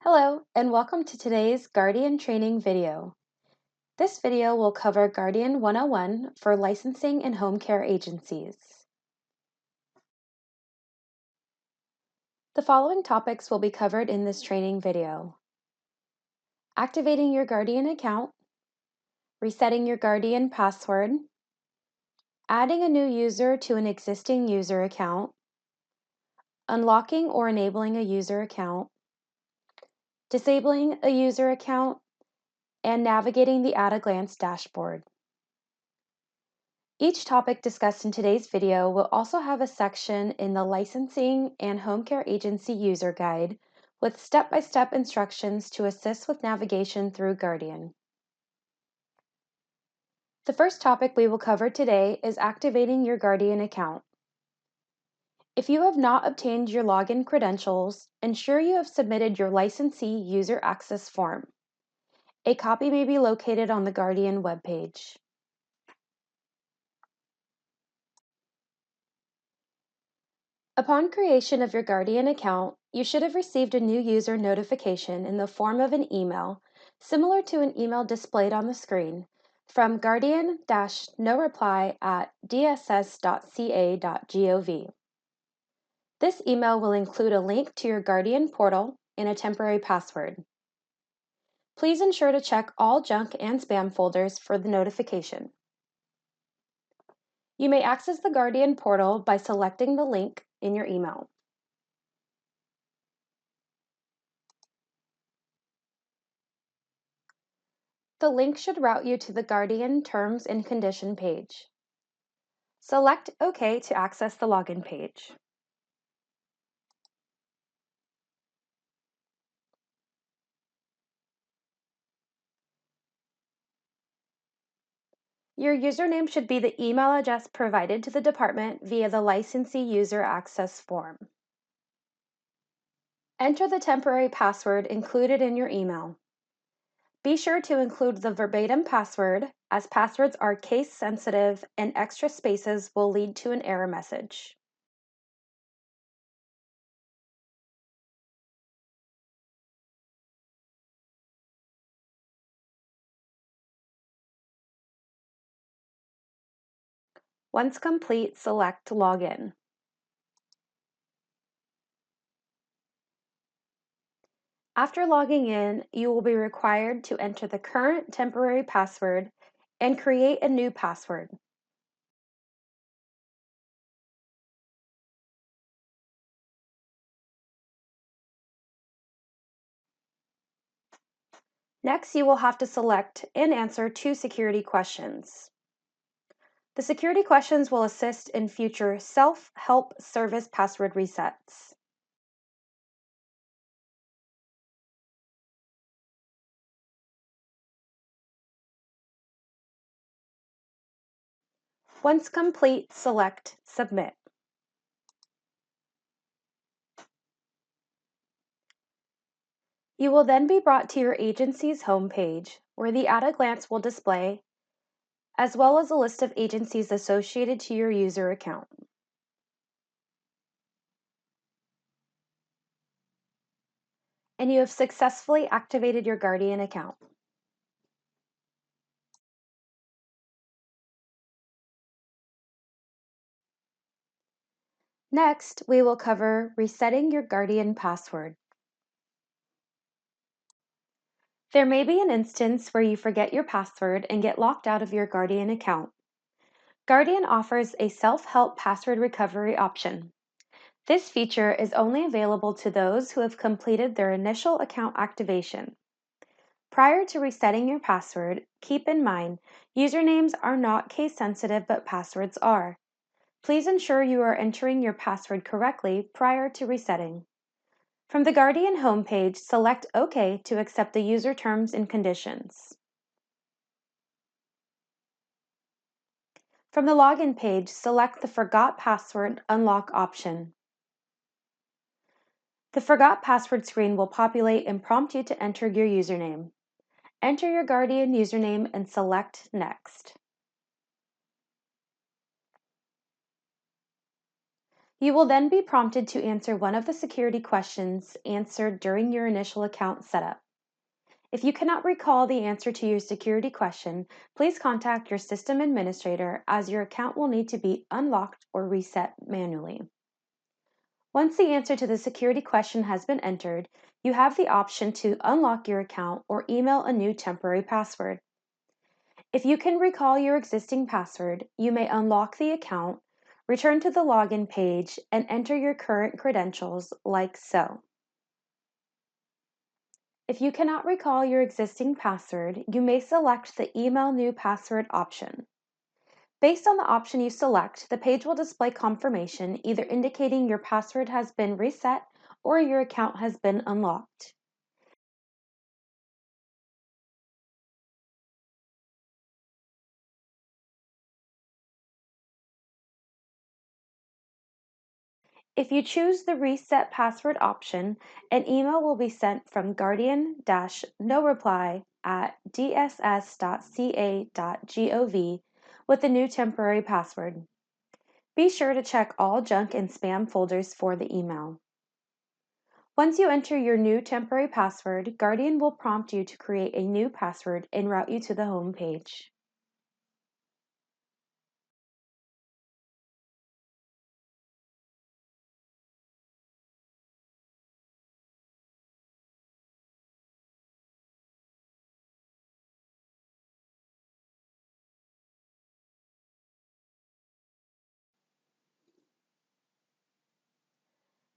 Hello, and welcome to today's Guardian training video. This video will cover Guardian 101 for licensing and home care agencies. The following topics will be covered in this training video: activating your Guardian account, resetting your Guardian password, adding a new user to an existing user account, unlocking or enabling a user account, disabling a user account, and navigating the at-a-glance dashboard. Each topic discussed in today's video will also have a section in the Licensing and Home Care Agency User Guide with step-by-step instructions to assist with navigation through Guardian. The first topic we will cover today is activating your Guardian account. If you have not obtained your login credentials, ensure you have submitted your licensee user access form. A copy may be located on the Guardian webpage. Upon creation of your Guardian account, you should have received a new user notification in the form of an email, similar to an email displayed on the screen, from guardian-noreply@dss.ca.gov. This email will include a link to your Guardian portal and a temporary password. Please ensure to check all junk and spam folders for the notification. You may access the Guardian portal by selecting the link in your email. The link should route you to the Guardian Terms and Condition page. Select OK to access the login page. Your username should be the email address provided to the department via the licensee user access form. Enter the temporary password included in your email. Be sure to include the verbatim password, as passwords are case sensitive and extra spaces will lead to an error message. Once complete, select Login. After logging in, you will be required to enter the current temporary password and create a new password. Next, you will have to select and answer 2 security questions. The security questions will assist in future self-help service password resets. Once complete, select Submit. You will then be brought to your agency's homepage, where the at-a-glance will display, as well as a list of agencies associated to your user account. And you have successfully activated your Guardian account. Next, we will cover resetting your Guardian password. There may be an instance where you forget your password and get locked out of your Guardian account. Guardian offers a self-help password recovery option. This feature is only available to those who have completed their initial account activation. Prior to resetting your password, keep in mind, usernames are not case sensitive, but passwords are. Please ensure you are entering your password correctly prior to resetting. From the Guardian homepage, select OK to accept the user terms and conditions. From the login page, select the Forgot Password Unlock option. The Forgot Password screen will populate and prompt you to enter your username. Enter your Guardian username and select Next. You will then be prompted to answer one of the security questions answered during your initial account setup. If you cannot recall the answer to your security question, please contact your system administrator as your account will need to be unlocked or reset manually. Once the answer to the security question has been entered, you have the option to unlock your account or email a new temporary password. If you can recall your existing password, you may unlock the account, return to the login page, and enter your current credentials like so. If you cannot recall your existing password, you may select the Email New Password option. Based on the option you select, the page will display confirmation either indicating your password has been reset or your account has been unlocked. If you choose the Reset Password option, an email will be sent from guardian-noreply@dss.ca.gov with the new temporary password. Be sure to check all junk and spam folders for the email. Once you enter your new temporary password, Guardian will prompt you to create a new password and route you to the home page.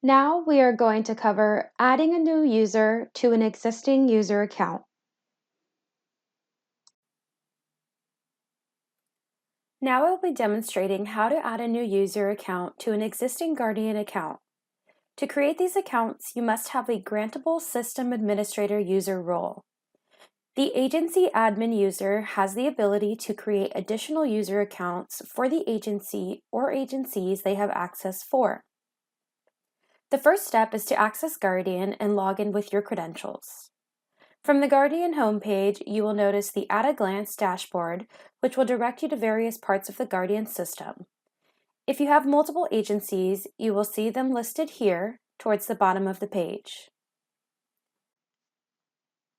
Now we are going to cover adding a new user to an existing user account. Now I will be demonstrating how to add a new user account to an existing Guardian account. To create these accounts, you must have a grantable System Administrator user role. The agency admin user has the ability to create additional user accounts for the agency or agencies they have access for. The first step is to access Guardian and log in with your credentials. From the Guardian homepage, you will notice the At a Glance dashboard, which will direct you to various parts of the Guardian system. If you have multiple agencies, you will see them listed here towards the bottom of the page.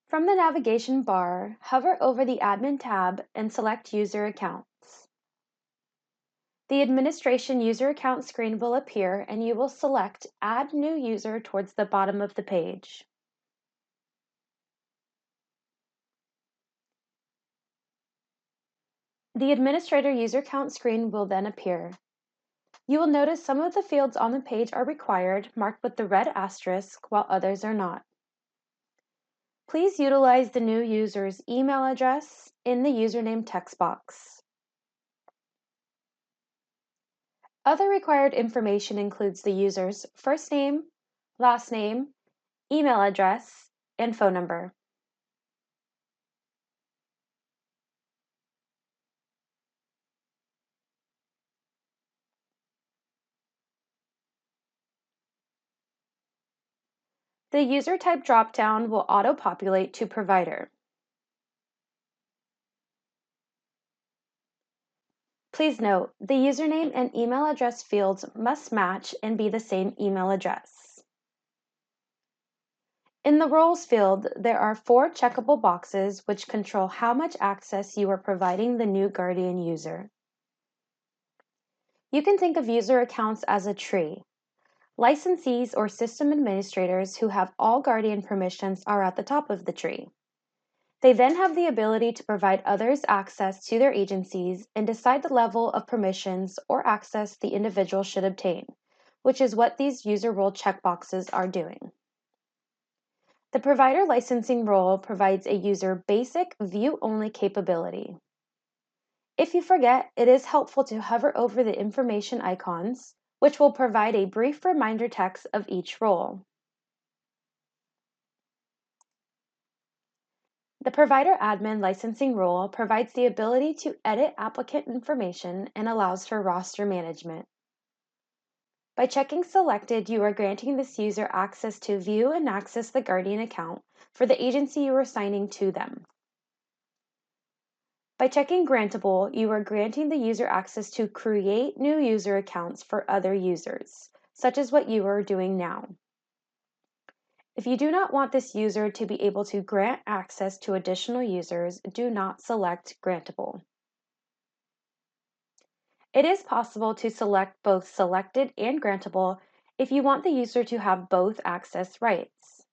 From the navigation bar, hover over the Admin tab and select User Accounts. The Administration User Account screen will appear and you will select Add New User towards the bottom of the page. The Administrator User Count screen will then appear. You will notice some of the fields on the page are required, marked with the red asterisk, while others are not. Please utilize the new user's email address in the username text box. Other required information includes the user's first name, last name, email address, and phone number. The user type dropdown will auto-populate to provider. Please note, the username and email address fields must match and be the same email address. In the Roles field, there are 4 checkable boxes which control how much access you are providing the new Guardian user. You can think of user accounts as a tree. Licensees or system administrators who have all Guardian permissions are at the top of the tree. They then have the ability to provide others access to their agencies and decide the level of permissions or access the individual should obtain, which is what these user role checkboxes are doing. The provider licensing role provides a user basic view-only capability. If you forget, it is helpful to hover over the information icons, which will provide a brief reminder text of each role. The Provider Admin licensing role provides the ability to edit applicant information and allows for roster management. By checking Selected, you are granting this user access to view and access the Guardian account for the agency you are assigning to them. By checking Grantable, you are granting the user access to create new user accounts for other users, such as what you are doing now. If you do not want this user to be able to grant access to additional users, do not select Grantable. It is possible to select both Selected and Grantable if you want the user to have both access rights.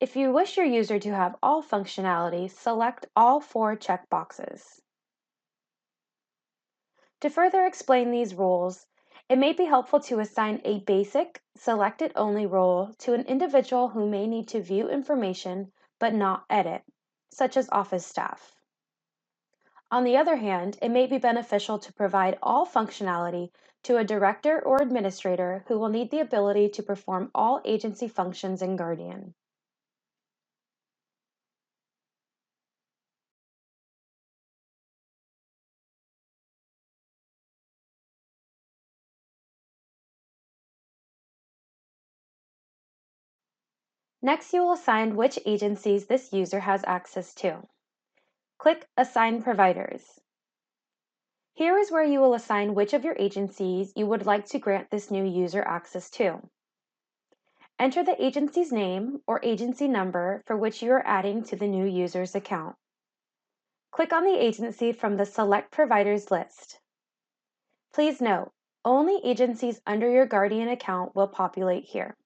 If you wish your user to have all functionality, select all 4 checkboxes. To further explain these rules, it may be helpful to assign a basic Select It Only role to an individual who may need to view information but not edit, such as office staff. On the other hand, it may be beneficial to provide all functionality to a director or administrator who will need the ability to perform all agency functions in Guardian. Next, you will assign which agencies this user has access to. Click Assign Providers. Here is where you will assign which of your agencies you would like to grant this new user access to. Enter the agency's name or agency number for which you are adding to the new user's account. Click on the agency from the Select Providers list. Please note, only agencies under your Guardian account will populate here.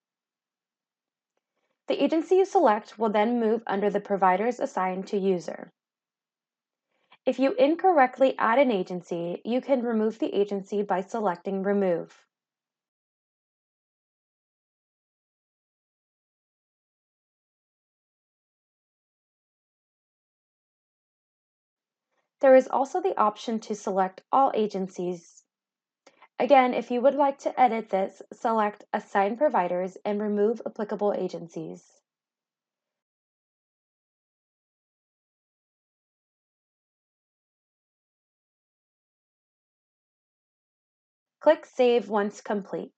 The agency you select will then move under the providers assigned to user. If you incorrectly add an agency, you can remove the agency by selecting Remove. There is also the option to select all agencies. Again, if you would like to edit this, select Assign Providers and remove applicable agencies. Click Save once complete.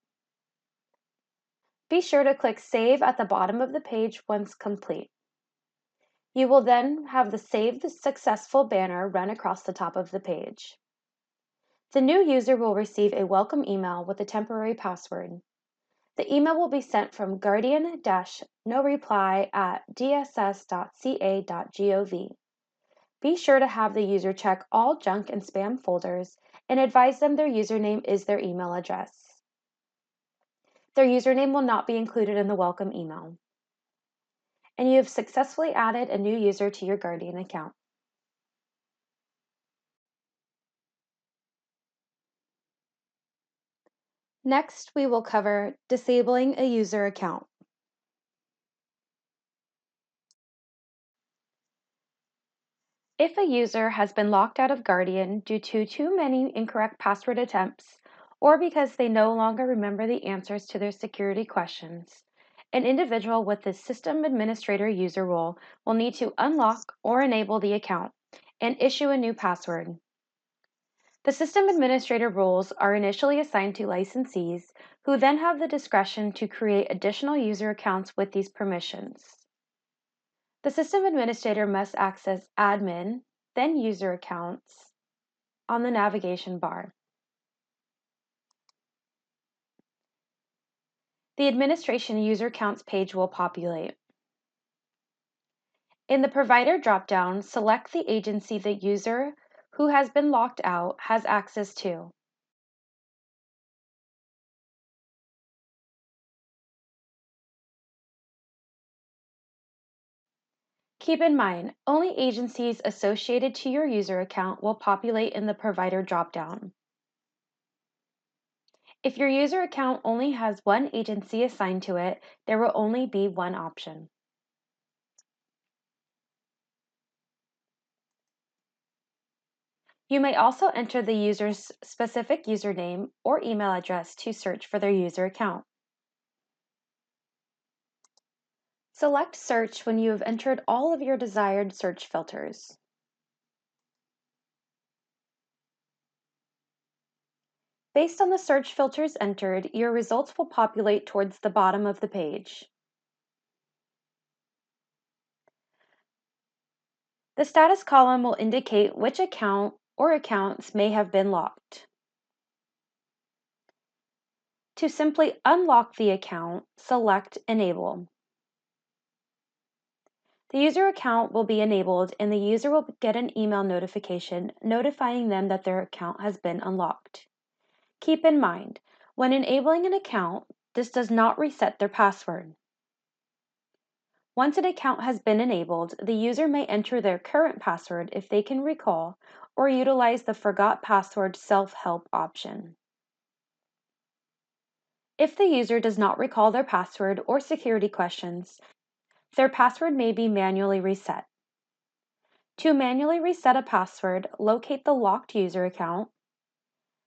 Be sure to click Save at the bottom of the page once complete. You will then have the Save the Successful banner run across the top of the page. The new user will receive a welcome email with a temporary password. The email will be sent from guardian-noreply@dss.ca.gov. Be sure to have the user check all junk and spam folders and advise them their username is their email address. Their username will not be included in the welcome email. And you have successfully added a new user to your Guardian account. Next, we will cover disabling a user account. If a user has been locked out of Guardian due to too many incorrect password attempts, or because they no longer remember the answers to their security questions, an individual with the System Administrator user role will need to unlock or enable the account and issue a new password. The System Administrator roles are initially assigned to licensees who then have the discretion to create additional user accounts with these permissions. The System Administrator must access Admin, then User Accounts on the navigation bar. The Administration User Accounts page will populate. In the Provider dropdown, select the agency the user who has been locked out has access to. Keep in mind, only agencies associated to your user account will populate in the Provider dropdown. If your user account only has one agency assigned to it, there will only be one option. You may also enter the user's specific username or email address to search for their user account. Select Search when you have entered all of your desired search filters. Based on the search filters entered, your results will populate towards the bottom of the page. The status column will indicate which account or accounts may have been locked. To simply unlock the account, select Enable. The user account will be enabled and the user will get an email notification notifying them that their account has been unlocked. Keep in mind, when enabling an account, this does not reset their password. Once an account has been enabled, the user may enter their current password if they can recall, or utilize the Forgot Password self-help option. If the user does not recall their password or security questions, their password may be manually reset. To manually reset a password, locate the locked user account,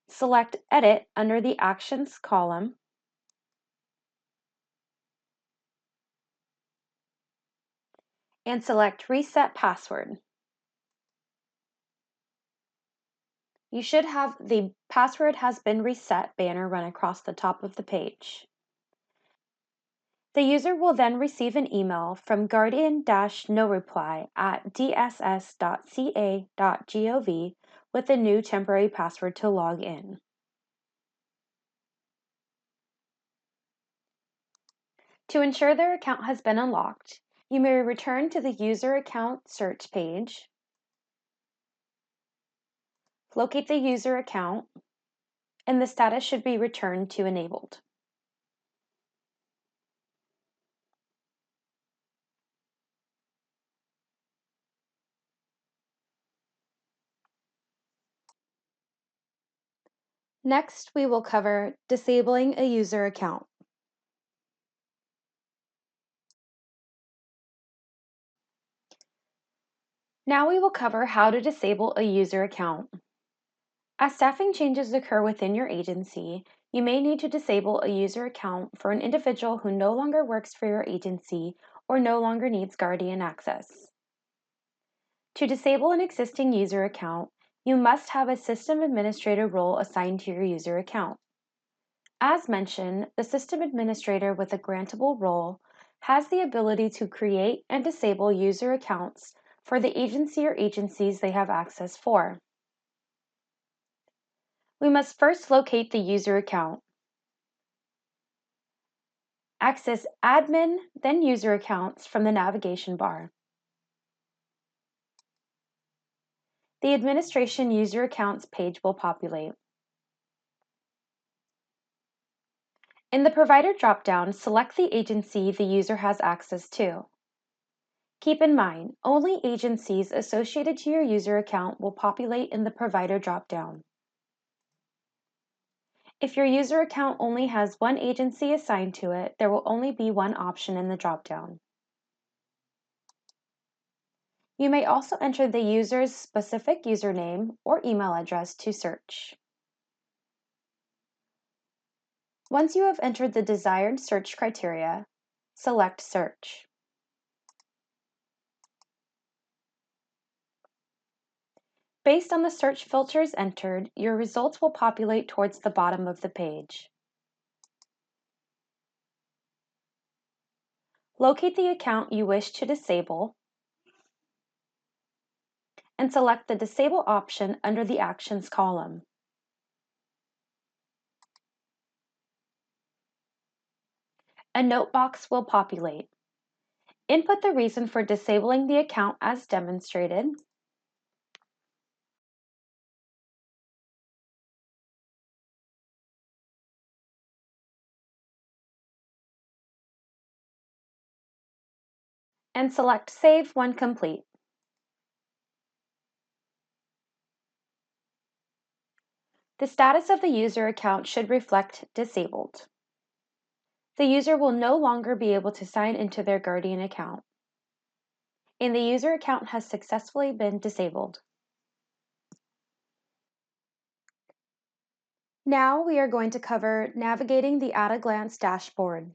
select Edit under the Actions column, and select Reset Password. You should have the Password has been reset banner run across the top of the page. The user will then receive an email from guardian-noreply@dss.ca.gov with a new temporary password to log in. To ensure their account has been unlocked, you may return to the User Account search page, locate the user account, and the status should be returned to enabled. Next, we will cover disabling a user account. Now we will cover how to disable a user account. As staffing changes occur within your agency, you may need to disable a user account for an individual who no longer works for your agency or no longer needs Guardian access. To disable an existing user account, you must have a system administrator role assigned to your user account. As mentioned, the system administrator with a grantable role has the ability to create and disable user accounts for the agency or agencies they have access for. We must first locate the user account. Access Admin, then User Accounts from the navigation bar. The Administration User Accounts page will populate. In the Provider dropdown, select the agency the user has access to. Keep in mind, only agencies associated to your user account will populate in the Provider dropdown. If your user account only has one agency assigned to it, there will only be one option in the dropdown. You may also enter the user's specific username or email address to search. Once you have entered the desired search criteria, select Search. Based on the search filters entered, your results will populate towards the bottom of the page. Locate the account you wish to disable and select the Disable option under the Actions column. A note box will populate. Input the reason for disabling the account as demonstrated. And select Save when complete. The status of the user account should reflect Disabled. The user will no longer be able to sign into their Guardian account, and the user account has successfully been disabled. Now we are going to cover navigating the at-a-glance dashboard.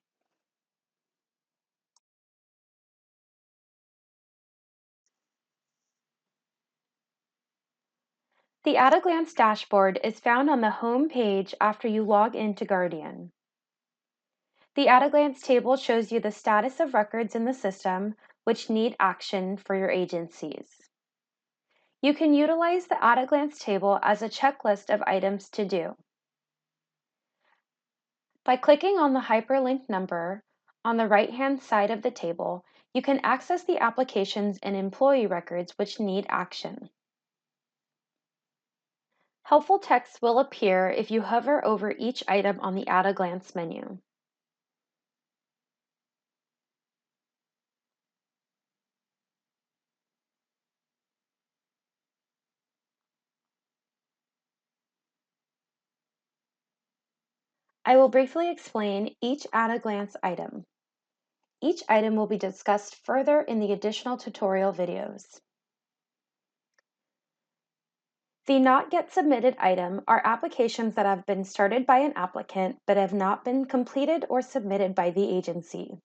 The at-a-glance dashboard is found on the home page after you log into Guardian. The at-a-glance table shows you the status of records in the system which need action for your agencies. You can utilize the at-a-glance table as a checklist of items to do. By clicking on the hyperlinked number on the right-hand side of the table, you can access the applications and employee records which need action. Helpful text will appear if you hover over each item on the at-a-glance menu. I will briefly explain each at-a-glance item. Each item will be discussed further in the additional tutorial videos. The Not Yet Submitted item are applications that have been started by an applicant but have not been completed or submitted by the agency.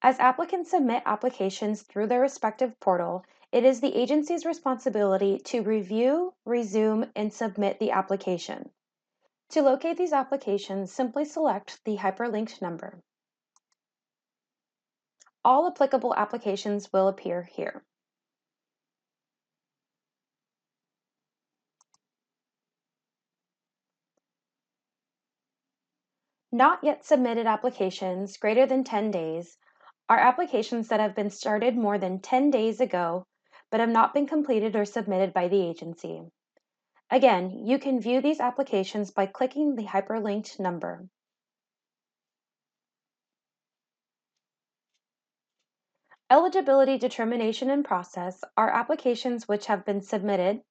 As applicants submit applications through their respective portal, it is the agency's responsibility to review, resume, and submit the application. To locate these applications, simply select the hyperlinked number. All applicable applications will appear here. Not yet submitted applications greater than 10 days are applications that have been started more than 10 days ago but have not been completed or submitted by the agency. Again, you can view these applications by clicking the hyperlinked number. Eligibility determination in process are applications which have been submitted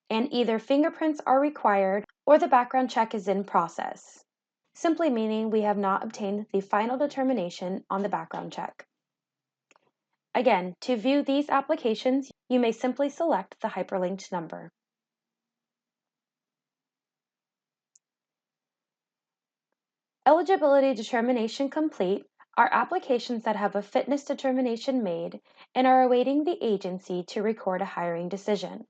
and either fingerprints are required or the background check is in process, simply meaning we have not obtained the final determination on the background check. Again, to view these applications, you may simply select the hyperlinked number. Eligibility determination complete are applications that have a fitness determination made and are awaiting the agency to record a hiring decision.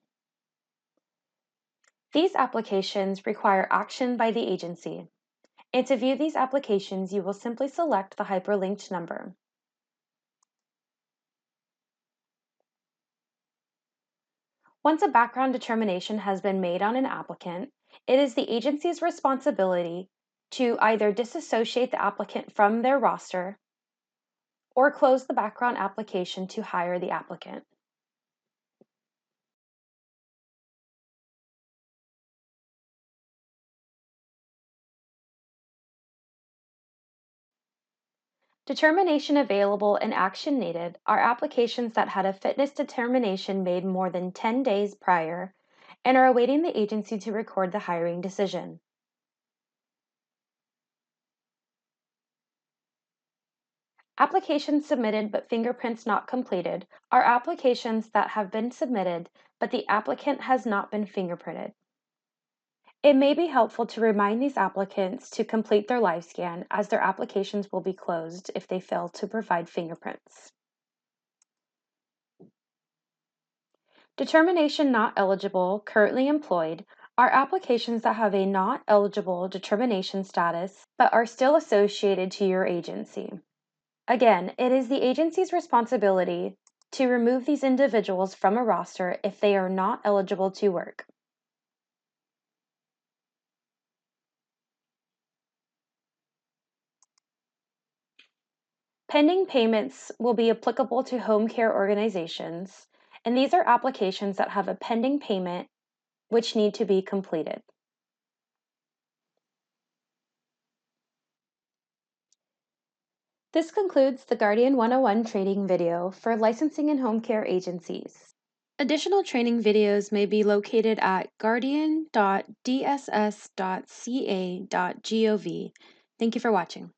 These applications require action by the agency, and to view these applications, you will simply select the hyperlinked number. Once a background determination has been made on an applicant, it is the agency's responsibility to either disassociate the applicant from their roster or close the background application to hire the applicant. Determination available and action needed are applications that had a fitness determination made more than 10 days prior and are awaiting the agency to record the hiring decision. Applications submitted but fingerprints not completed are applications that have been submitted but the applicant has not been fingerprinted. It may be helpful to remind these applicants to complete their live scan as their applications will be closed if they fail to provide fingerprints. Determination not eligible, currently employed, are applications that have a not eligible determination status but are still associated to your agency. Again, it is the agency's responsibility to remove these individuals from a roster if they are not eligible to work. Pending payments will be applicable to home care organizations, and these are applications that have a pending payment which need to be completed. This concludes the Guardian 101 training video for licensing and home care agencies. Additional training videos may be located at guardian.dss.ca.gov. Thank you for watching.